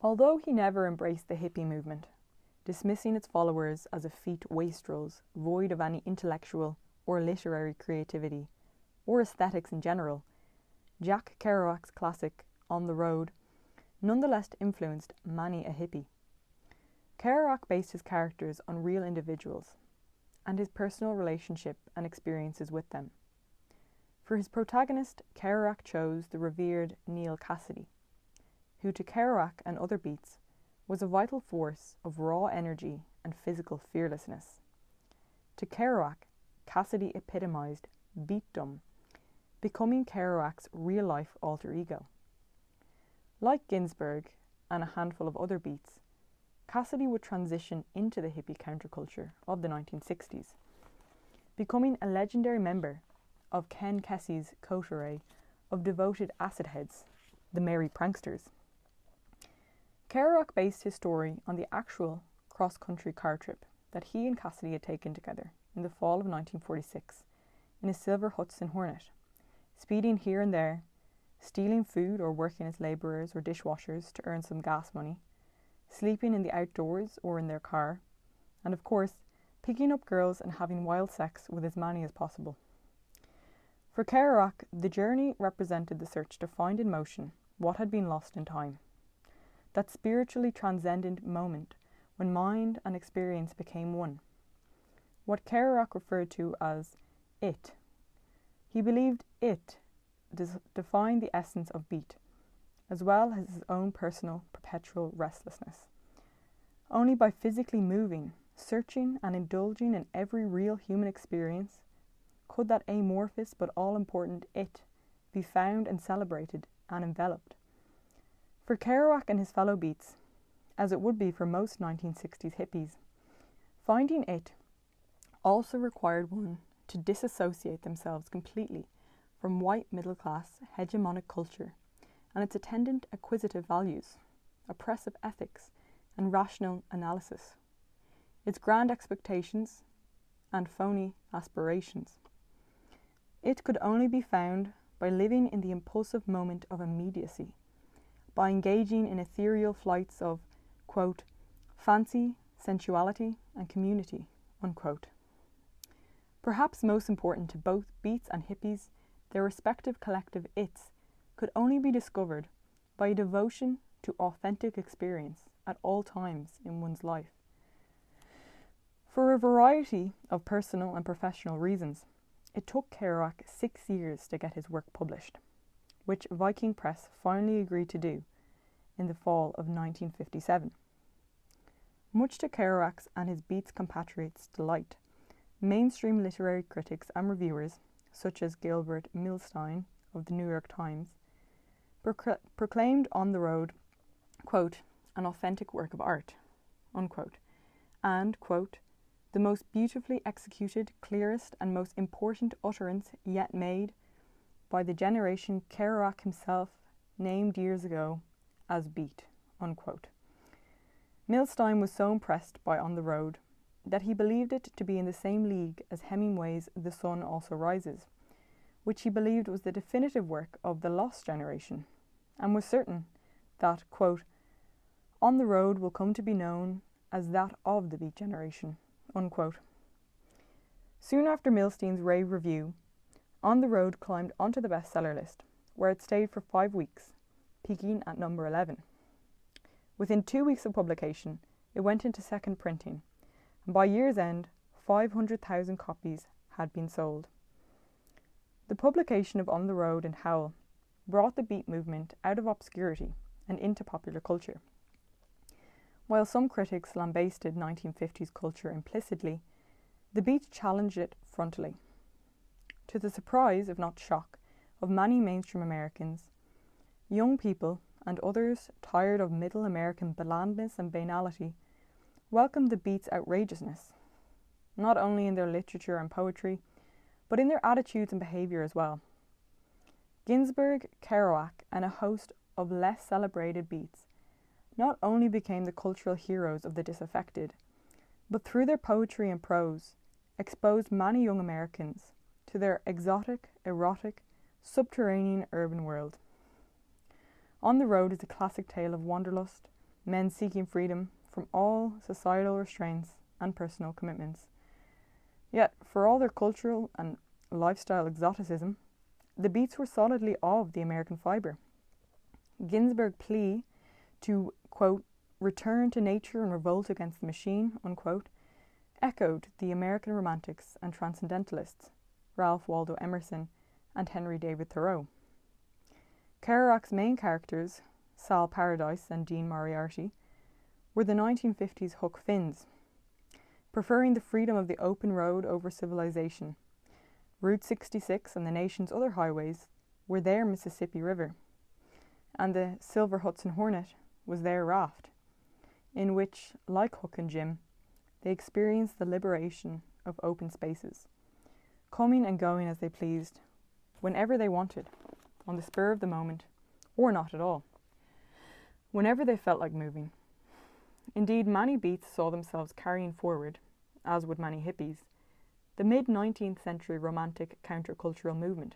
Although he never embraced the hippie movement, dismissing its followers as effete wastrels void of any intellectual or literary creativity, or aesthetics in general, Jack Kerouac's classic On the Road nonetheless influenced many a hippie. Kerouac based his characters on real individuals and his personal relationship and experiences with them. For his protagonist, Kerouac chose the revered Neal Cassady, who to Kerouac and other beats was a vital force of raw energy and physical fearlessness. To Kerouac, Cassady epitomized beatdom, becoming Kerouac's real-life alter ego. Like Ginsberg and a handful of other beats, Cassady would transition into the hippie counterculture of the 1960s, becoming a legendary member of Ken Kesey's coterie of devoted acid heads, the Merry Pranksters. Kerouac based his story on the actual cross-country car trip that he and Cassady had taken together in the fall of 1946 in a silver Hudson Hornet, speeding here and there, stealing food or working as labourers or dishwashers to earn some gas money, sleeping in the outdoors or in their car, and of course, picking up girls and having wild sex with as many as possible. For Kerouac, the journey represented the search to find in motion what had been lost in time, that spiritually transcendent moment when mind and experience became one, what Kerouac referred to as it. He believed it defined the essence of beat, as well as his own personal perpetual restlessness. Only by physically moving, searching and indulging in every real human experience could that amorphous but all-important it be found and celebrated and enveloped. For Kerouac and his fellow beats, as it would be for most 1960s hippies, finding it also required one to disassociate themselves completely from white middle-class hegemonic culture and its attendant acquisitive values, oppressive ethics, and rational analysis, its grand expectations and phony aspirations. It could only be found by living in the impulsive moment of immediacy, by engaging in ethereal flights of, quote, fancy, sensuality, and community, unquote. Perhaps most important to both beats and hippies, their respective collective its could only be discovered by a devotion to authentic experience at all times in one's life. For a variety of personal and professional reasons, it took Kerouac 6 years to get his work published, which Viking Press finally agreed to do in the fall of 1957. Much to Kerouac's and his Beats compatriots' delight, mainstream literary critics and reviewers, such as Gilbert Milstein of the New York Times, proclaimed On the Road, quote, an authentic work of art, unquote, and, quote, the most beautifully executed, clearest, and most important utterance yet made by the generation Kerouac himself named years ago as beat, unquote. Milstein was so impressed by On the Road that he believed it to be in the same league as Hemingway's The Sun Also Rises, which he believed was the definitive work of the lost generation, and was certain that, quote, On the Road will come to be known as that of the beat generation, unquote. Soon after Milstein's rave review, On the Road climbed onto the bestseller list, where it stayed for 5 weeks, peaking at number 11. Within 2 weeks of publication, it went into second printing, and by year's end, 500,000 copies had been sold. The publication of On the Road and Howl brought the beat movement out of obscurity and into popular culture. While some critics lambasted 1950s culture implicitly, the beat challenged it frontally. To the surprise, if not shock, of many mainstream Americans, young people and others tired of middle American blandness and banality welcomed the beat's outrageousness, not only in their literature and poetry, but in their attitudes and behaviour as well. Ginsberg, Kerouac, and a host of less celebrated beats not only became the cultural heroes of the disaffected, but through their poetry and prose, exposed many young Americans to their exotic, erotic, subterranean urban world. On the Road is a classic tale of wanderlust, men seeking freedom from all societal restraints and personal commitments. Yet, for all their cultural and lifestyle exoticism, the Beats were solidly of the American fibre. Ginsberg's plea to, quote, return to nature and revolt against the machine, unquote, echoed the American romantics and transcendentalists, Ralph Waldo Emerson and Henry David Thoreau. Kerouac's main characters, Sal Paradise and Dean Moriarty, were the 1950s Huck Finns, preferring the freedom of the open road over civilization. Route 66 and the nation's other highways were their Mississippi River, and the Silver Hudson Hornet was their raft, in which, like Huck and Jim, they experienced the liberation of open spaces, coming and going as they pleased, whenever they wanted, on the spur of the moment, or not at all, whenever they felt like moving. Indeed, many Beats saw themselves carrying forward, as would many hippies, the mid-19th century romantic countercultural movement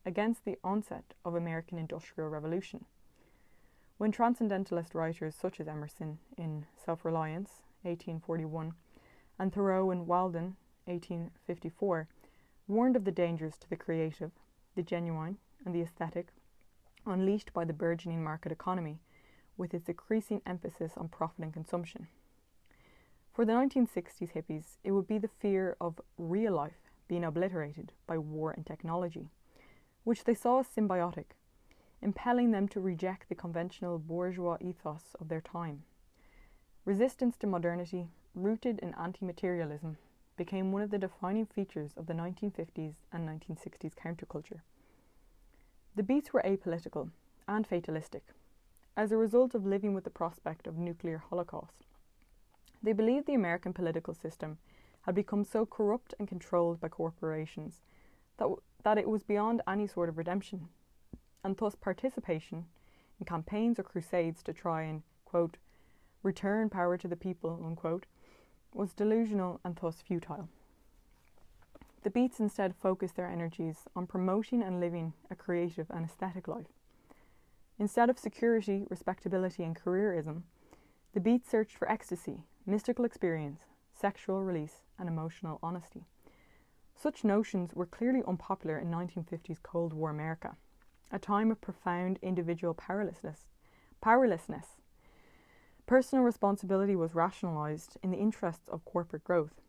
against the onset of American Industrial Revolution. When transcendentalist writers such as Emerson in Self-Reliance, 1841, and Thoreau in Walden, 1854, warned of the dangers to the creative, the genuine, and the aesthetic, unleashed by the burgeoning market economy, with its increasing emphasis on profit and consumption. For the 1960s hippies, it would be the fear of real life being obliterated by war and technology, which they saw as symbiotic, impelling them to reject the conventional bourgeois ethos of their time. Resistance to modernity, rooted in anti-materialism, became one of the defining features of the 1950s and 1960s counterculture. The Beats were apolitical and fatalistic, as a result of living with the prospect of nuclear holocaust. They believed the American political system had become so corrupt and controlled by corporations that it was beyond any sort of redemption, and thus participation in campaigns or crusades to try and, quote, return power to the people, unquote, was delusional and thus futile. The Beats instead focused their energies on promoting and living a creative and aesthetic life. Instead of security, respectability, and careerism, the Beats searched for ecstasy, mystical experience, sexual release, and emotional honesty. Such notions were clearly unpopular in 1950s Cold War America, a time of profound individual powerlessness. Personal responsibility was rationalized in the interests of corporate growth,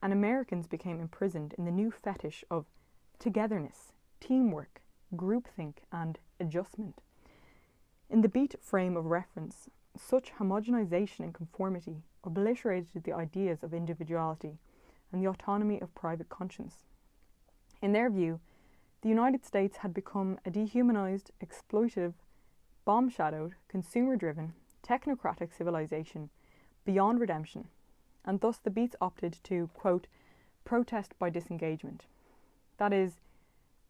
and Americans became imprisoned in the new fetish of togetherness, teamwork, groupthink, and adjustment. In the Beat frame of reference, such homogenization and conformity obliterated the ideas of individuality and the autonomy of private conscience. In their view, the United States had become a dehumanized, exploitative, bomb-shadowed, consumer-driven, technocratic civilization beyond redemption, and thus the Beats opted to, quote, protest by disengagement. That is,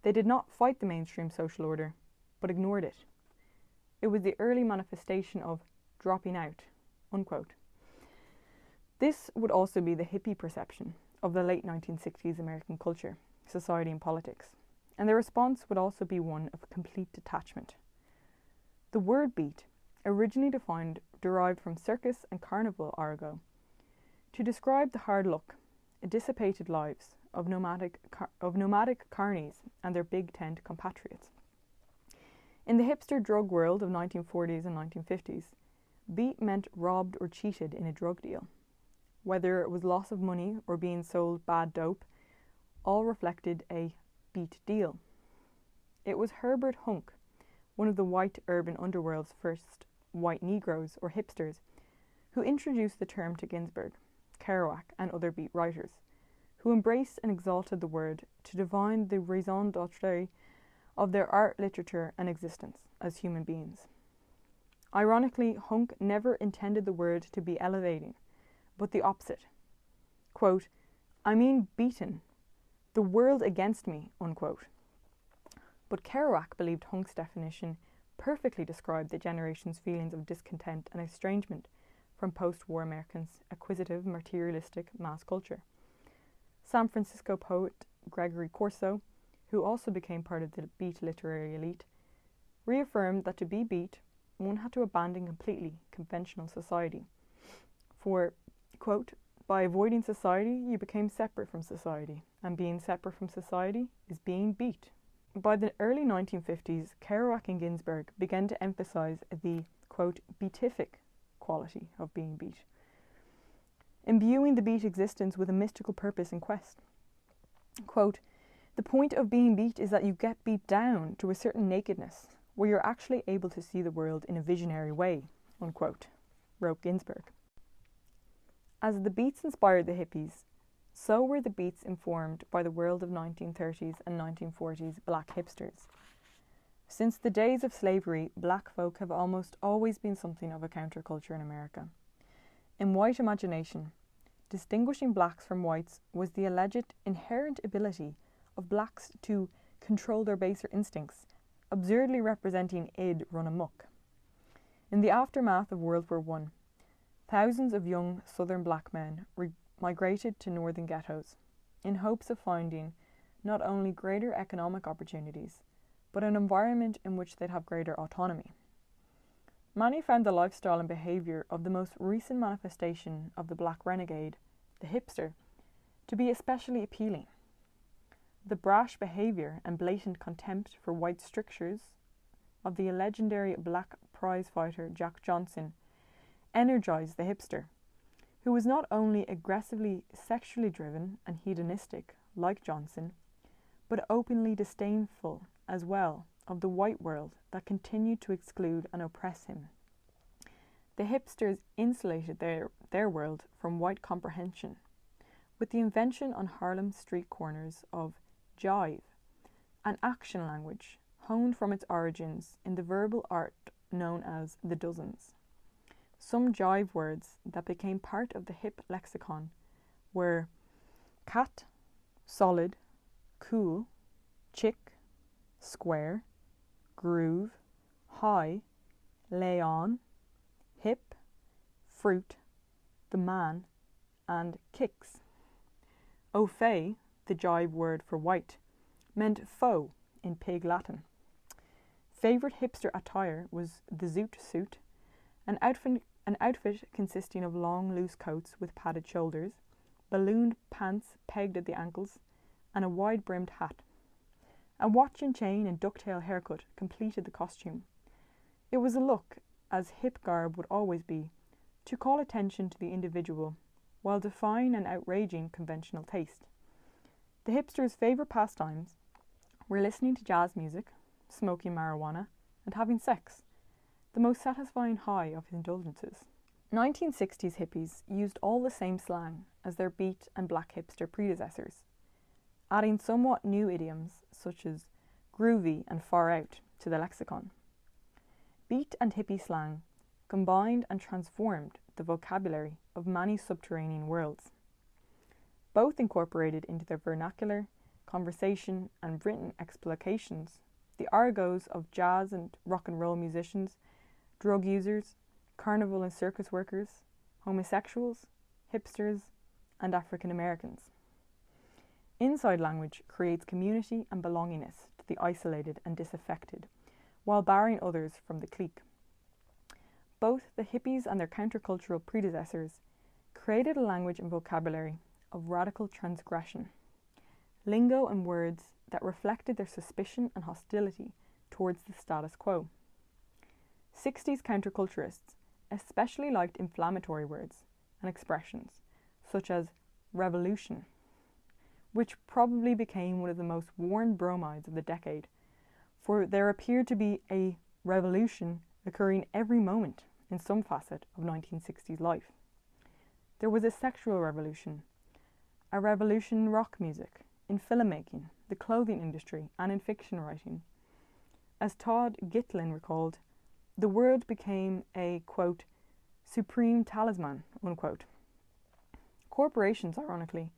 they did not fight the mainstream social order, but ignored it. It was the early manifestation of dropping out, unquote. This would also be the hippie perception of the late 1960s American culture, society, and politics, and their response would also be one of complete detachment. The word beat, originally derived from circus and carnival argot, to describe the hard luck, dissipated lives of nomadic carnies and their big tent compatriots. In the hipster drug world of 1940s and 1950s, beat meant robbed or cheated in a drug deal. Whether it was loss of money or being sold bad dope, all reflected a beat deal. It was Herbert Hunk, one of the white urban underworld's first white Negroes or hipsters, who introduced the term to Ginsberg, Kerouac, and other beat writers, who embraced and exalted the word to define the raison d'etre of their art, literature, and existence as human beings. Ironically, Hunk never intended the word to be elevating, but the opposite. Quote, I mean beaten, the world against me, unquote. But Kerouac believed Hunk's definition perfectly described the generation's feelings of discontent and estrangement from post-war Americans' acquisitive, materialistic mass culture. San Francisco poet Gregory Corso, who also became part of the beat literary elite, reaffirmed that to be beat one had to abandon completely conventional society. For, quote, by avoiding society, you became separate from society, and being separate from society is being beat. By the early 1950s, Kerouac and Ginsberg began to emphasize the, quote, beatific quality of being beat, imbuing the beat existence with a mystical purpose and quest. Quote, the point of being beat is that you get beat down to a certain nakedness, where you're actually able to see the world in a visionary way, unquote, wrote Ginsberg. As the beats inspired the hippies, so were the beats informed by the world of 1930s and 1940s black hipsters. Since the days of slavery, black folk have almost always been something of a counterculture in America. In white imagination, distinguishing blacks from whites was the alleged inherent ability of blacks to control their baser instincts, absurdly representing id run amok. In the aftermath of World War I, thousands of young southern black men migrated to northern ghettos in hopes of finding not only greater economic opportunities, but an environment in which they'd have greater autonomy. Many found the lifestyle and behaviour of the most recent manifestation of the black renegade, the hipster, to be especially appealing. The brash behaviour and blatant contempt for white strictures of the legendary black prize fighter Jack Johnson energised the hipster, who was not only aggressively sexually driven and hedonistic, like Johnson, but openly disdainful as well of the white world that continued to exclude and oppress him. The hipsters insulated their world from white comprehension with the invention on Harlem street corners of jive, an action language honed from its origins in the verbal art known as the dozens. Some jive words that became part of the hip lexicon were cat, solid, cool, chick, square, groove, high, lay on, hip, fruit, the man, and kicks. Au fait, the jive word for white, meant foe in pig Latin. Favourite hipster attire was the zoot suit, an outfit consisting of long loose coats with padded shoulders, ballooned pants pegged at the ankles, and a wide-brimmed hat. A watch and chain and ducktail haircut completed the costume. It was a look, as hip garb would always be, to call attention to the individual, while defying and outraging conventional taste. The hipsters' favourite pastimes were listening to jazz music, smoking marijuana, and having sex, the most satisfying high of indulgences. 1960s hippies used all the same slang as their beat and black hipster predecessors, adding somewhat new idioms such as groovy and far out to the lexicon. Beat and hippie slang combined and transformed the vocabulary of many subterranean worlds. Both incorporated into their vernacular, conversation, and written explications the argots of jazz and rock and roll musicians, drug users, carnival and circus workers, homosexuals, hipsters, and African Americans. Inside language creates community and belongingness to the isolated and disaffected, while barring others from the clique. Both the hippies and their countercultural predecessors created a language and vocabulary of radical transgression, lingo and words that reflected their suspicion and hostility towards the status quo. 60s counterculturists especially liked inflammatory words and expressions, such as revolution, which probably became one of the most worn bromides of the decade, for there appeared to be a revolution occurring every moment in some facet of 1960s life. There was a sexual revolution, a revolution in rock music, in filmmaking, the clothing industry, and in fiction writing. As Todd Gitlin recalled, the word became a, quote, supreme talisman, unquote. Corporations, ironically,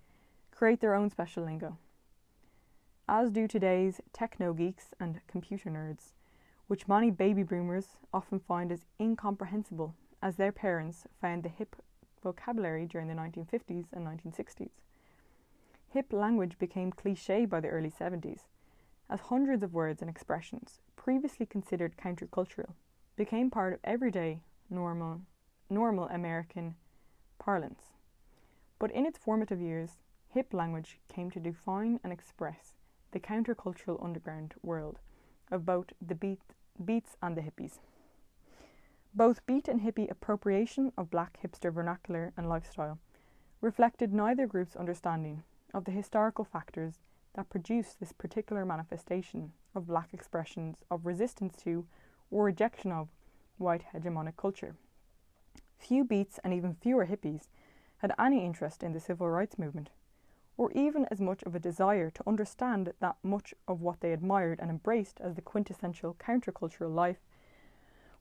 create their own special lingo, as do today's techno geeks and computer nerds, which many baby boomers often find as incomprehensible as their parents found the hip vocabulary during the 1950s and 1960s. Hip language became cliché by the early 70s, as hundreds of words and expressions previously considered countercultural became part of everyday, normal American parlance. But in its formative years, hip language came to define and express the countercultural underground world of both the beats and the hippies. Both beat and hippie appropriation of black hipster vernacular and lifestyle reflected neither group's understanding of the historical factors that produced this particular manifestation of black expressions of resistance to or rejection of white hegemonic culture. Few beats and even fewer hippies had any interest in the civil rights movement, or even as much of a desire to understand that much of what they admired and embraced as the quintessential countercultural life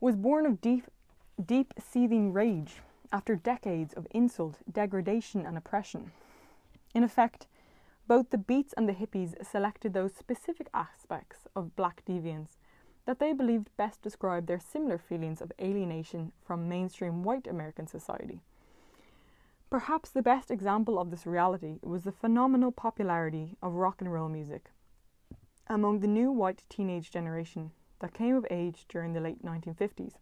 was born of deep seething rage after decades of insult, degradation and oppression. In effect, both the beats and the hippies selected those specific aspects of black deviance that they believed best described their similar feelings of alienation from mainstream white American society. Perhaps the best example of this reality was the phenomenal popularity of rock and roll music among the new white teenage generation that came of age during the late 1950s.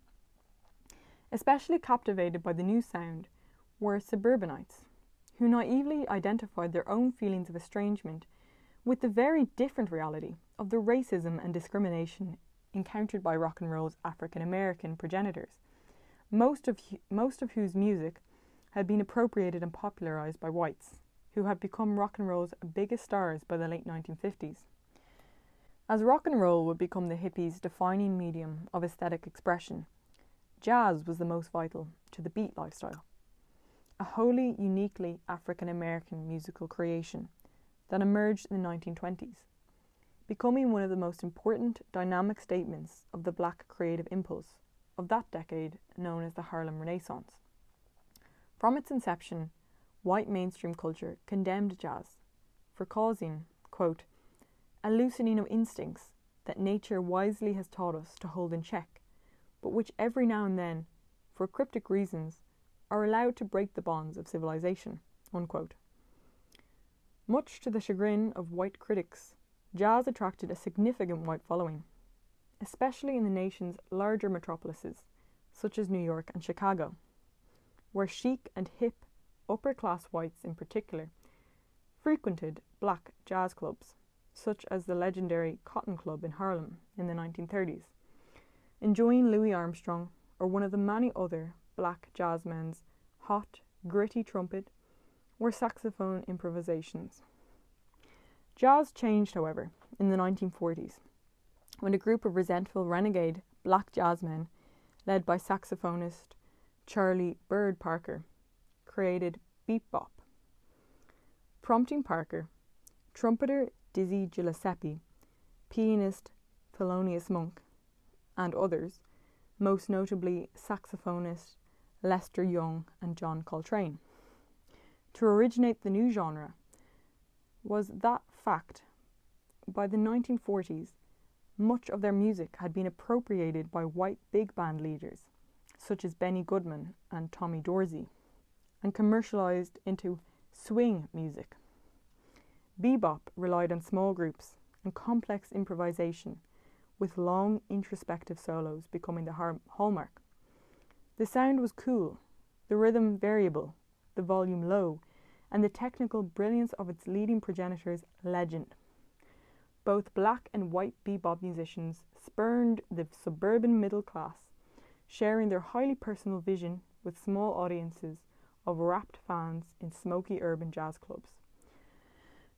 Especially captivated by the new sound were suburbanites, who naively identified their own feelings of estrangement with the very different reality of the racism and discrimination encountered by rock and roll's African American progenitors, most of whose music had been appropriated and popularized by whites, who had become rock and roll's biggest stars by the late 1950s. As rock and roll would become the hippies' defining medium of aesthetic expression, jazz was the most vital to the beat lifestyle, a wholly uniquely African American musical creation that emerged in the 1920s, becoming one of the most important dynamic statements of the black creative impulse of that decade known as the Harlem Renaissance. From its inception, white mainstream culture condemned jazz for causing, quote, a loosening of instincts that nature wisely has taught us to hold in check, but which every now and then, for cryptic reasons, are allowed to break the bonds of civilization, unquote. Much to the chagrin of white critics, jazz attracted a significant white following, especially in the nation's larger metropolises, such as New York and Chicago, where chic and hip, upper-class whites in particular, frequented black jazz clubs, such as the legendary Cotton Club in Harlem in the 1930s, enjoying Louis Armstrong or one of the many other black jazzmen's hot, gritty trumpet or saxophone improvisations. Jazz changed, however, in the 1940s, when a group of resentful renegade black jazzmen, led by saxophonist Charlie Bird Parker, created bebop. Prompting Parker, trumpeter Dizzy Gillespie, pianist Thelonious Monk, and others, most notably saxophonist Lester Young and John Coltrane, to originate the new genre was that fact. By the 1940s, much of their music had been appropriated by white big band leaders, such as Benny Goodman and Tommy Dorsey, and commercialized into swing music. Bebop relied on small groups and complex improvisation, with long introspective solos becoming the hallmark. The sound was cool, the rhythm variable, the volume low, and the technical brilliance of its leading progenitors legend. Both black and white bebop musicians spurned the suburban middle class, sharing their highly personal vision with small audiences of rapt fans in smoky urban jazz clubs.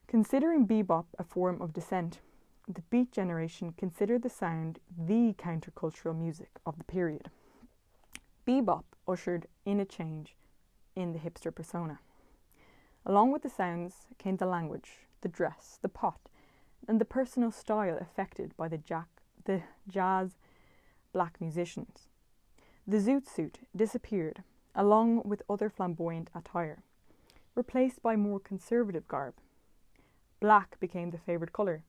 Considering bebop a form of dissent, the Beat generation considered the sound the countercultural music of the period. Bebop ushered in a change in the hipster persona. Along with the sounds came the language, the dress, the pot, and the personal style affected by the jazz black musicians. The zoot suit disappeared, along with other flamboyant attire, replaced by more conservative garb. Black became the favoured colour,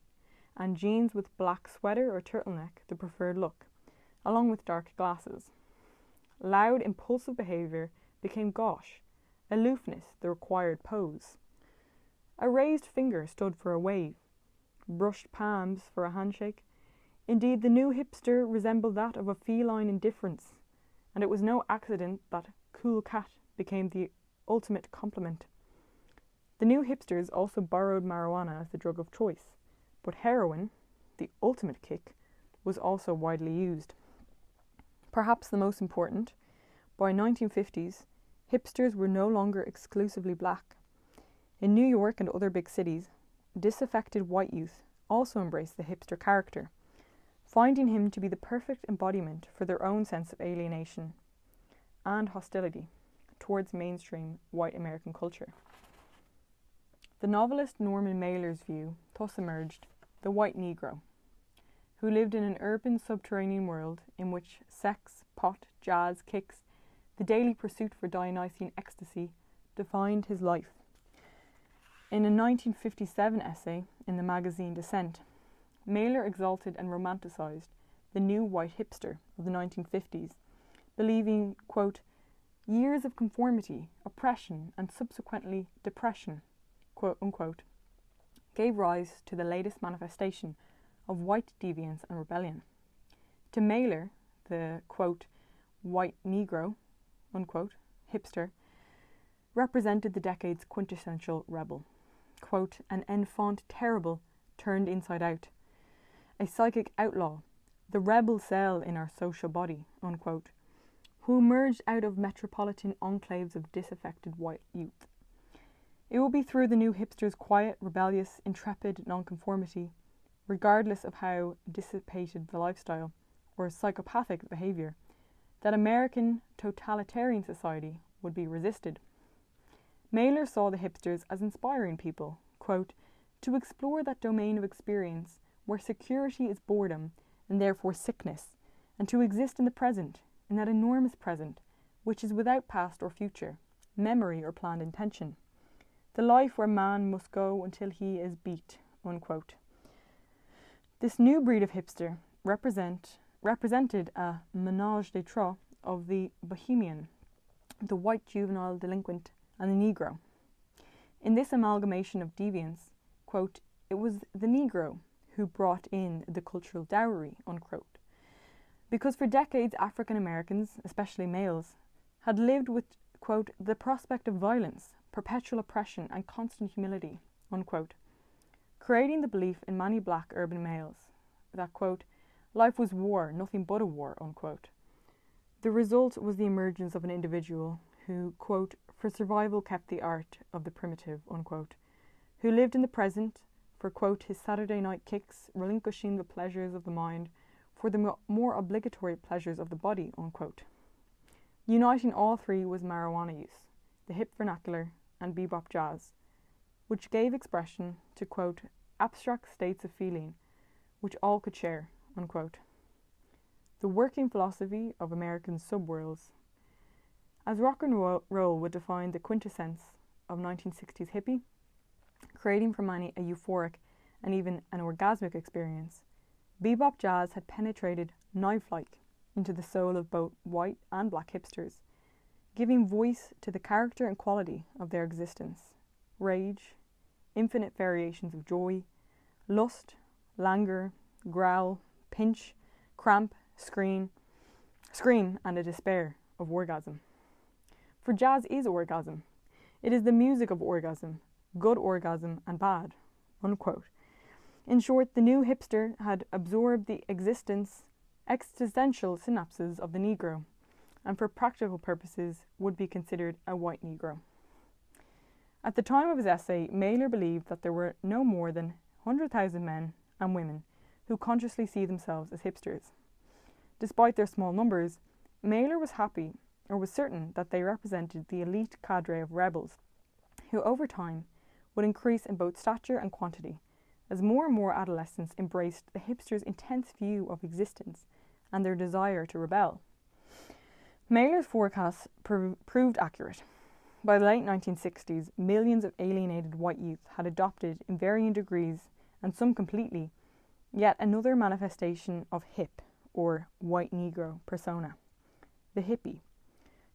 and jeans with black sweater or turtleneck the preferred look, along with dark glasses. Loud, impulsive behaviour became gauche, aloofness the required pose. A raised finger stood for a wave, brushed palms for a handshake, Indeed, the new hipster resembled that of a feline indifference, and it was no accident that cool cat became the ultimate compliment. The new hipsters also borrowed marijuana as the drug of choice, but heroin, the ultimate kick, was also widely used. Perhaps the most important, by 1950s, hipsters were no longer exclusively black. In New York and other big cities, disaffected white youth also embraced the hipster character, finding him to be the perfect embodiment for their own sense of alienation and hostility towards mainstream white American culture. The novelist Norman Mailer's view thus emerged the white Negro, who lived in an urban subterranean world in which sex, pot, jazz, kicks, the daily pursuit for Dionysian ecstasy defined his life. In a 1957 essay in the magazine Dissent, Mailer exalted and romanticized the new white hipster of the 1950s, believing, quote, years of conformity, oppression, and subsequently depression, quote unquote, gave rise to the latest manifestation of white deviance and rebellion. To Mailer, the, quote, white Negro, unquote, hipster, represented the decade's quintessential rebel, quote, an enfant terrible turned inside out, a psychic outlaw, the rebel cell in our social body, unquote, who emerged out of metropolitan enclaves of disaffected white youth. It will be through the new hipster's quiet, rebellious, intrepid nonconformity, regardless of how dissipated the lifestyle or psychopathic behaviour, that American totalitarian society would be resisted. Mailer saw the hipsters as inspiring people, quote, to explore that domain of experience where security is boredom and therefore sickness, and to exist in the present, in that enormous present, which is without past or future, memory or planned intention. The life where man must go until he is beat, unquote. This new breed of hipster represented a ménage de trois of the bohemian, the white juvenile delinquent, and the Negro. In this amalgamation of deviance, quote, it was the Negro who brought in the cultural dowry, unquote. Because for decades African Americans, especially males, had lived with, quote, the prospect of violence, perpetual oppression, and constant humility, unquote, creating the belief in many black urban males that, quote, life was war, nothing but a war, unquote. The result was the emergence of an individual who, quote, for survival kept the art of the primitive, unquote, who lived in the present for, quote, his Saturday night kicks, relinquishing the pleasures of the mind for the more obligatory pleasures of the body, unquote. Uniting all three was marijuana use, the hip vernacular, and bebop jazz, which gave expression to, quote, abstract states of feeling, which all could share, unquote. The working philosophy of American subworlds. As rock and roll would define the quintessence of 1960s hippie, creating for many a euphoric and even an orgasmic experience, bebop jazz had penetrated knife-like into the soul of both white and black hipsters, giving voice to the character and quality of their existence, rage, infinite variations of joy, lust, languor, growl, pinch, cramp, scream, and a despair of orgasm. For jazz is orgasm. It is the music of orgasm, good orgasm and bad, unquote. In short, the new hipster had absorbed the existential synapses of the Negro, and for practical purposes would be considered a white Negro. At the time of his essay, Mailer believed that there were no more than 100,000 men and women who consciously see themselves as hipsters. Despite their small numbers, Mailer was happy, or was certain, that they represented the elite cadre of rebels, who over time would increase in both stature and quantity, as more and more adolescents embraced the hipsters' intense view of existence and their desire to rebel. Mailer's forecasts proved accurate. By the late 1960s, millions of alienated white youth had adopted, in varying degrees, and some completely, yet another manifestation of hip, or white Negro, persona, the hippie,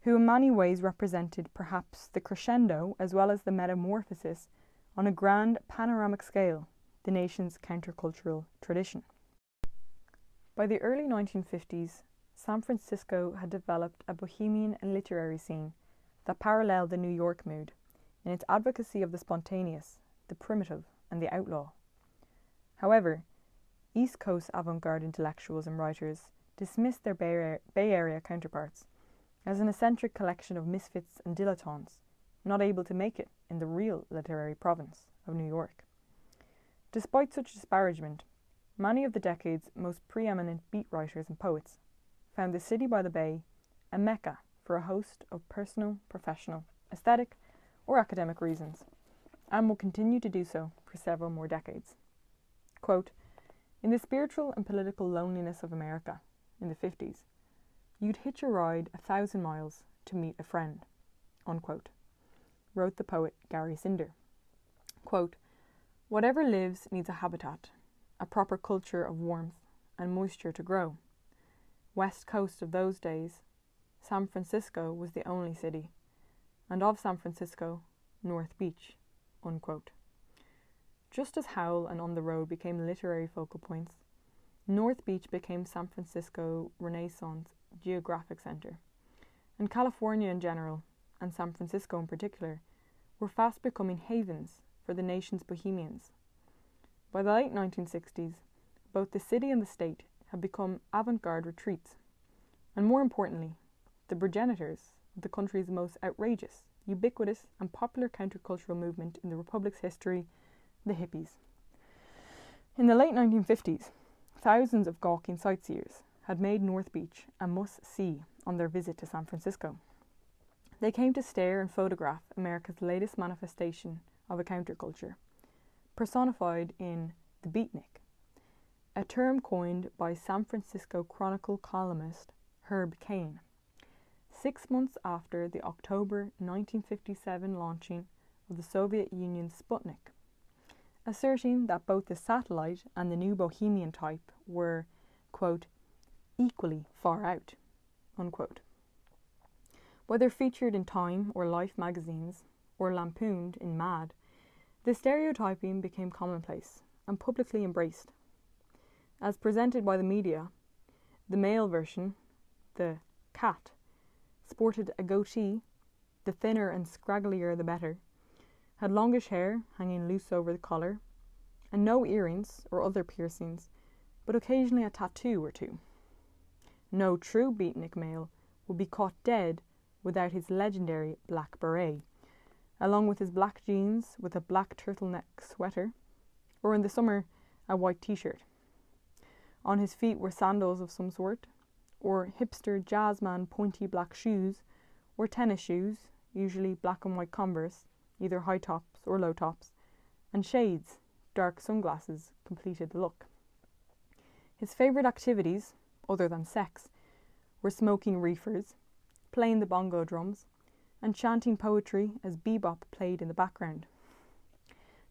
who in many ways represented perhaps the crescendo as well as the metamorphosis on a grand panoramic scale, the nation's countercultural tradition. By the early 1950s, San Francisco had developed a bohemian and literary scene that paralleled the New York mood in its advocacy of the spontaneous, the primitive, and the outlaw. However, East Coast avant-garde intellectuals and writers dismissed their Bay Area counterparts as an eccentric collection of misfits and dilettantes, not able to make it in the real literary province of New York. Despite such disparagement, many of the decade's most preeminent beat writers and poets found the city by the bay a mecca for a host of personal, professional, aesthetic, or academic reasons, and will continue to do so for several more decades. Quote, "In the spiritual and political loneliness of America in the 50s, you'd hitch a ride 1,000 miles to meet a friend," unquote, wrote the poet Gary Cinder. Quote, "Whatever lives needs a habitat, a proper culture of warmth and moisture to grow. West Coast of those days, San Francisco was the only city, and of San Francisco, North Beach," unquote. Just as Howl and On the Road became literary focal points, North Beach became San Francisco Renaissance geographic center, and California in general, and San Francisco in particular, were fast becoming havens for the nation's bohemians. By the late 1960s, both the city and the state had become avant-garde retreats, and more importantly, the progenitors of the country's most outrageous, ubiquitous, and popular countercultural movement in the Republic's history, the hippies. In the late 1950s, thousands of gawking sightseers had made North Beach a must-see on their visit to San Francisco. They came to stare and photograph America's latest manifestation of a counterculture, personified in the beatnik, a term coined by San Francisco Chronicle columnist Herb Caen, 6 months after the October 1957 launching of the Soviet Union's Sputnik, asserting that both the satellite and the new bohemian type were, quote, "equally far out," unquote. Whether featured in Time or Life magazines, or lampooned in Mad, the stereotyping became commonplace and publicly embraced. As presented by the media, the male version, the cat, sported a goatee, the thinner and scragglier the better, had longish hair hanging loose over the collar, and no earrings or other piercings, but occasionally a tattoo or two. No true beatnik male would be caught dead without his legendary black beret, along with his black jeans with a black turtleneck sweater, or in the summer, a white t-shirt. On his feet were sandals of some sort, or hipster jazzman pointy black shoes, or tennis shoes, usually black and white Converse, either high tops or low tops, and shades, dark sunglasses, completed the look. His favourite activities, other than sex, were smoking reefers, playing the bongo drums, and chanting poetry as bebop played in the background.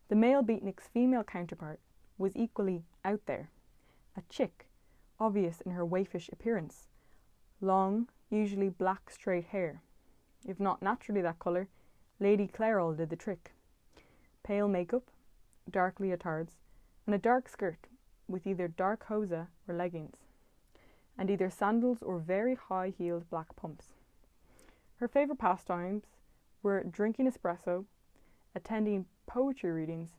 The male beatnik's female counterpart was equally out there, a chick, obvious in her waifish appearance, long, usually black straight hair. If not naturally that colour, Lady Clairol did the trick. Pale makeup, dark leotards, and a dark skirt with either dark hosa or leggings, and either sandals or very high-heeled black pumps. Her favourite pastimes were drinking espresso, attending poetry readings,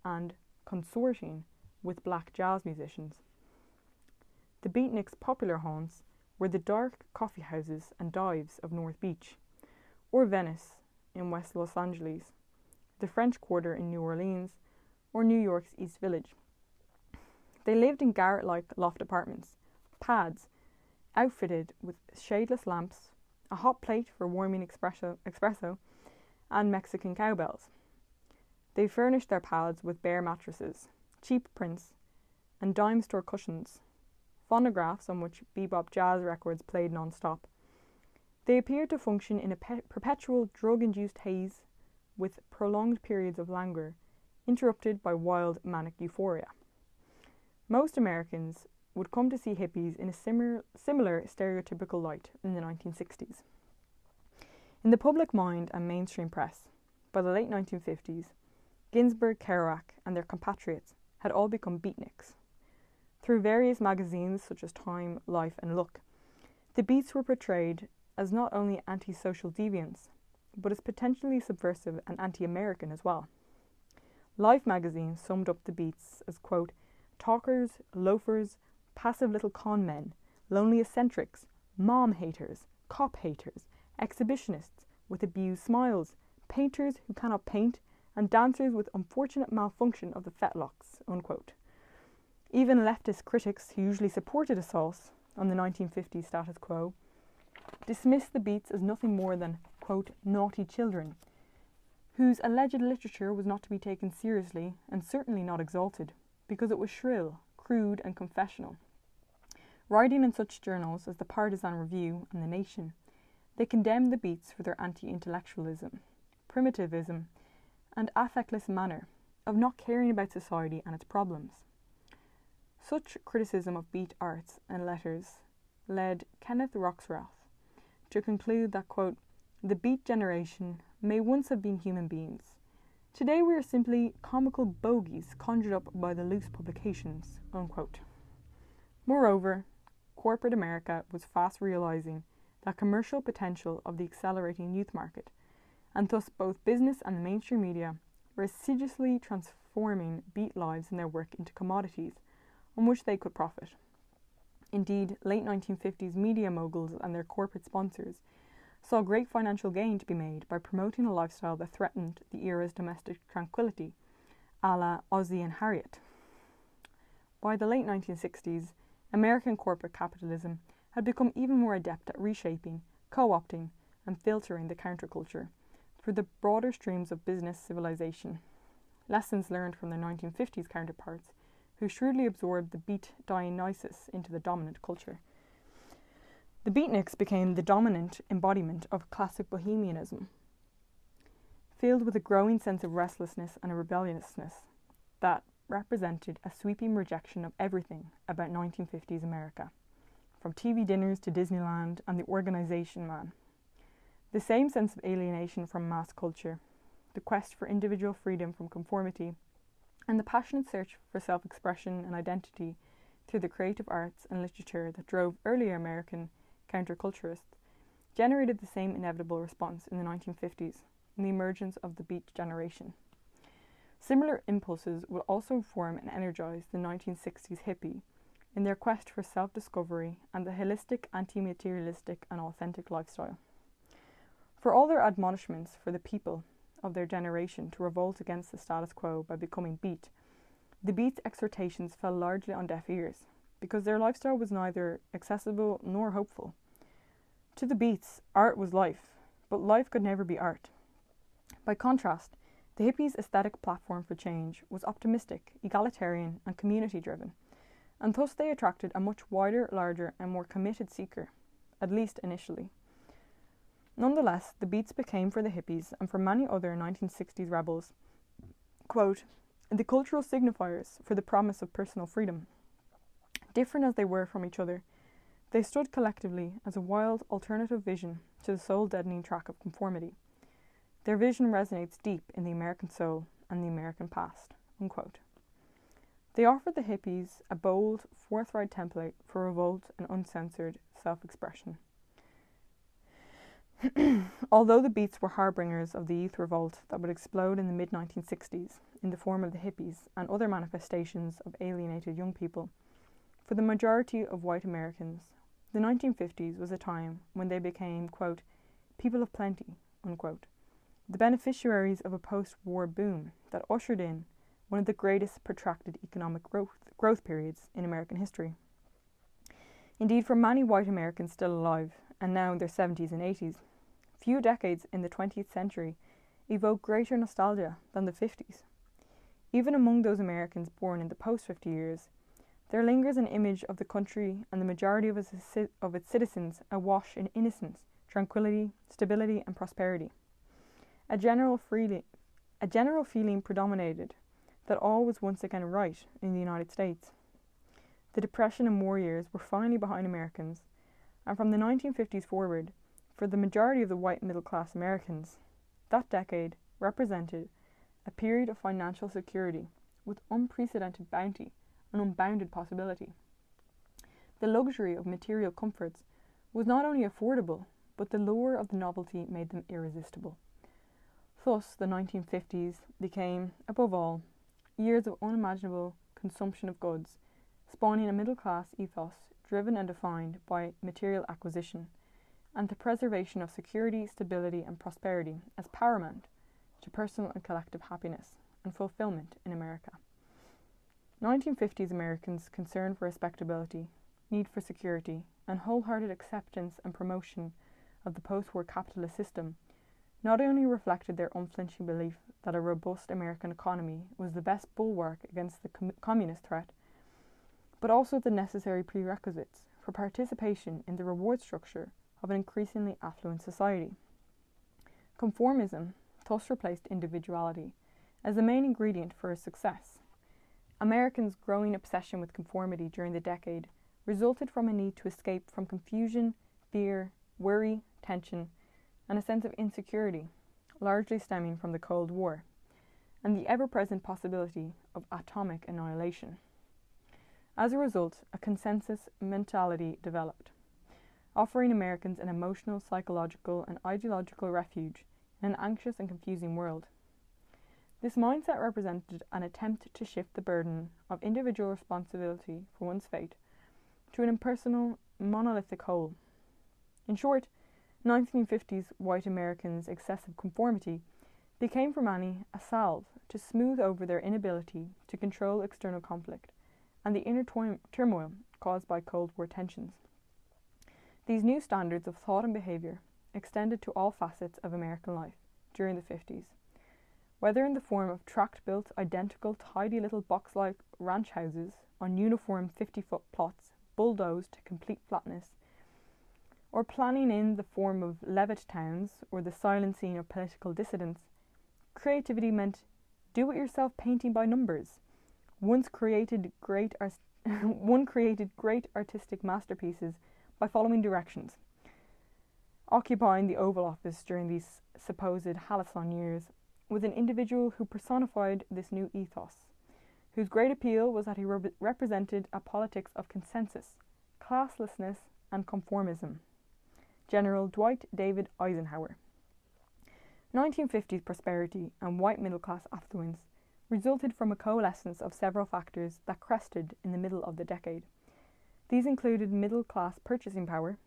and consorting with black jazz musicians. The beatnik's popular haunts were the dark coffee houses and dives of North Beach, or Venice in West Los Angeles, the French Quarter in New Orleans, or New York's East Village. They lived in garret-like loft apartments, pads, outfitted with shadeless lamps, a hot plate for warming espresso, and Mexican cowbells. They furnished their pads with bare mattresses, cheap prints, and dime store cushions, phonographs on which bebop jazz records played non-stop. They appeared to function in a perpetual drug-induced haze with prolonged periods of languor, interrupted by wild manic euphoria. Most Americans would come to see hippies in a similar stereotypical light in the 1960s. In the public mind and mainstream press, by the late 1950s, Ginsberg, Kerouac, and their compatriots had all become beatniks. Through various magazines such as Time, Life and Look, the Beats were portrayed as not only anti-social deviants, but as potentially subversive and anti-American as well. Life magazine summed up the Beats as, quote, talkers, loafers, passive little con men, lonely eccentrics, mom haters, cop haters, exhibitionists with abused smiles, painters who cannot paint, and dancers with unfortunate malfunction of the fetlocks, unquote. Even leftist critics who usually supported assaults on the 1950s status quo dismissed the Beats as nothing more than, quote, naughty children, whose alleged literature was not to be taken seriously and certainly not exalted, because it was shrill, crude and confessional. Writing in such journals as the Partisan Review and The Nation, they condemned the Beats for their anti-intellectualism, primitivism, and affectless manner of not caring about society and its problems. Such criticism of Beat arts and letters led Kenneth Roxroth to conclude that, quote, the Beat generation may once have been human beings. Today we are simply comical bogies conjured up by the loose publications, unquote. Moreover, corporate America was fast realizing the commercial potential of the accelerating youth market, and thus both business and the mainstream media were assiduously transforming Beat lives and their work into commodities on which they could profit. Indeed, late 1950s media moguls and their corporate sponsors saw great financial gain to be made by promoting a lifestyle that threatened the era's domestic tranquility, a la Ozzie and Harriet. By the late 1960s, American corporate capitalism had become even more adept at reshaping, co-opting, and filtering the counterculture through the broader streams of business civilization. Lessons learned from their 1950s counterparts, who shrewdly absorbed the Beat Dionysus into the dominant culture. The Beatniks became the dominant embodiment of classic bohemianism, filled with a growing sense of restlessness and a rebelliousness that represented a sweeping rejection of everything about 1950s America, from TV dinners to Disneyland and the organization man. The same sense of alienation from mass culture, the quest for individual freedom from conformity, and the passionate search for self-expression and identity through the creative arts and literature that drove earlier American counterculturists, generated the same inevitable response in the 1950s in the emergence of the Beat generation. Similar impulses would also inform and energize the 1960s hippie in their quest for self-discovery and the holistic, anti-materialistic and authentic lifestyle. For all their admonishments for the people of their generation to revolt against the status quo by becoming Beat, the Beats' exhortations fell largely on deaf ears, because their lifestyle was neither accessible nor hopeful. To the Beats, art was life, but life could never be art. By contrast, the hippies' aesthetic platform for change was optimistic, egalitarian, and community-driven, and thus they attracted a much wider, larger, and more committed seeker, at least initially. Nonetheless, the Beats became for the hippies, and for many other 1960s rebels, quote, the cultural signifiers for the promise of personal freedom. Different as they were from each other, they stood collectively as a wild, alternative vision to the soul-deadening track of conformity. Their vision resonates deep in the American soul and the American past, unquote. They offered the hippies a bold, forthright template for revolt and uncensored self-expression. Although the Beats were harbingers of the youth revolt that would explode in the mid-1960s in the form of the hippies and other manifestations of alienated young people, for the majority of white Americans, the 1950s was a time when they became, quote, people of plenty, unquote, the beneficiaries of a post-war boom that ushered in one of the greatest protracted economic growth periods in American history. Indeed, for many white Americans still alive, and now in their 70s and 80s, few decades in the 20th century evoke greater nostalgia than the 50s. Even among those Americans born in the post-50 years, there lingers an image of the country and the majority of its citizens awash in innocence, tranquility, stability, and prosperity. A general feeling predominated that all was once again right in the United States. The Depression and war years were finally behind Americans, and from the 1950s forward, for the majority of the white middle-class Americans, that decade represented a period of financial security with unprecedented bounty an unbounded possibility. The luxury of material comforts was not only affordable, but the lure of the novelty made them irresistible. Thus, the 1950s became, above all, years of unimaginable consumption of goods, spawning a middle-class ethos driven and defined by material acquisition, and the preservation of security, stability, and prosperity as paramount to personal and collective happiness and fulfillment in America. 1950s Americans' concern for respectability, need for security, and wholehearted acceptance and promotion of the post-war capitalist system not only reflected their unflinching belief that a robust American economy was the best bulwark against the communist threat, but also the necessary prerequisites for participation in the reward structure of an increasingly affluent society. Conformism thus replaced individuality as the main ingredient for success. Americans' growing obsession with conformity during the decade resulted from a need to escape from confusion, fear, worry, tension, and a sense of insecurity, largely stemming from the Cold War, and the ever-present possibility of atomic annihilation. As a result, a consensus mentality developed, offering Americans an emotional, psychological, and ideological refuge in an anxious and confusing world. This mindset represented an attempt to shift the burden of individual responsibility for one's fate to an impersonal, monolithic whole. In short, 1950s white Americans' excessive conformity became for many a salve to smooth over their inability to control external conflict and the inner turmoil caused by Cold War tensions. These new standards of thought and behaviour extended to all facets of American life during the 50s, whether in the form of tract-built, identical, tidy little box-like ranch houses on uniform 50-foot plots bulldozed to complete flatness, or planning in the form of Levitt towns or the silencing of political dissidents. Creativity meant do-it-yourself painting by numbers. One created great artistic masterpieces by following directions. Occupying the Oval Office during these supposed halcyon years was an individual who personified this new ethos, whose great appeal was that he represented a politics of consensus, classlessness, and conformism. General Dwight David Eisenhower. 1950s prosperity and white middle-class affluence resulted from a coalescence of several factors that crested in the middle of the decade. These included middle-class purchasing power,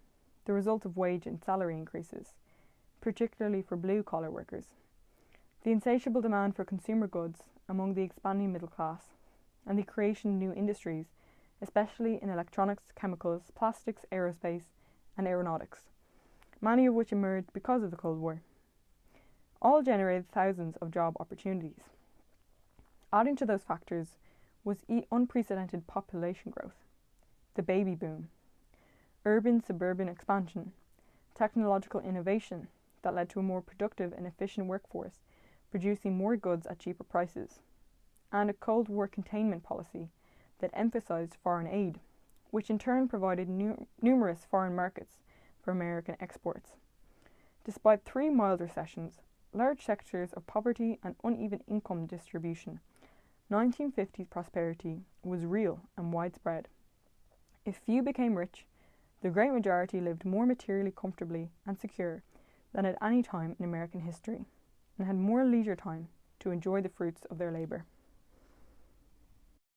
the result of wage and salary increases, particularly for blue-collar workers, the insatiable demand for consumer goods among the expanding middle class, and the creation of new industries, especially in electronics, chemicals, plastics, aerospace, and aeronautics, many of which emerged because of the Cold War. All generated thousands of job opportunities. Adding to those factors was unprecedented population growth, the baby boom, urban-suburban expansion, technological innovation that led to a more productive and efficient workforce, producing more goods at cheaper prices, and a Cold War containment policy that emphasized foreign aid, which in turn provided numerous foreign markets for American exports. Despite 3 mild recessions, large sectors of poverty, and uneven income distribution, 1950s prosperity was real and widespread. If few became rich, the great majority lived more materially comfortably and secure than at any time in American history, and had more leisure time to enjoy the fruits of their labour.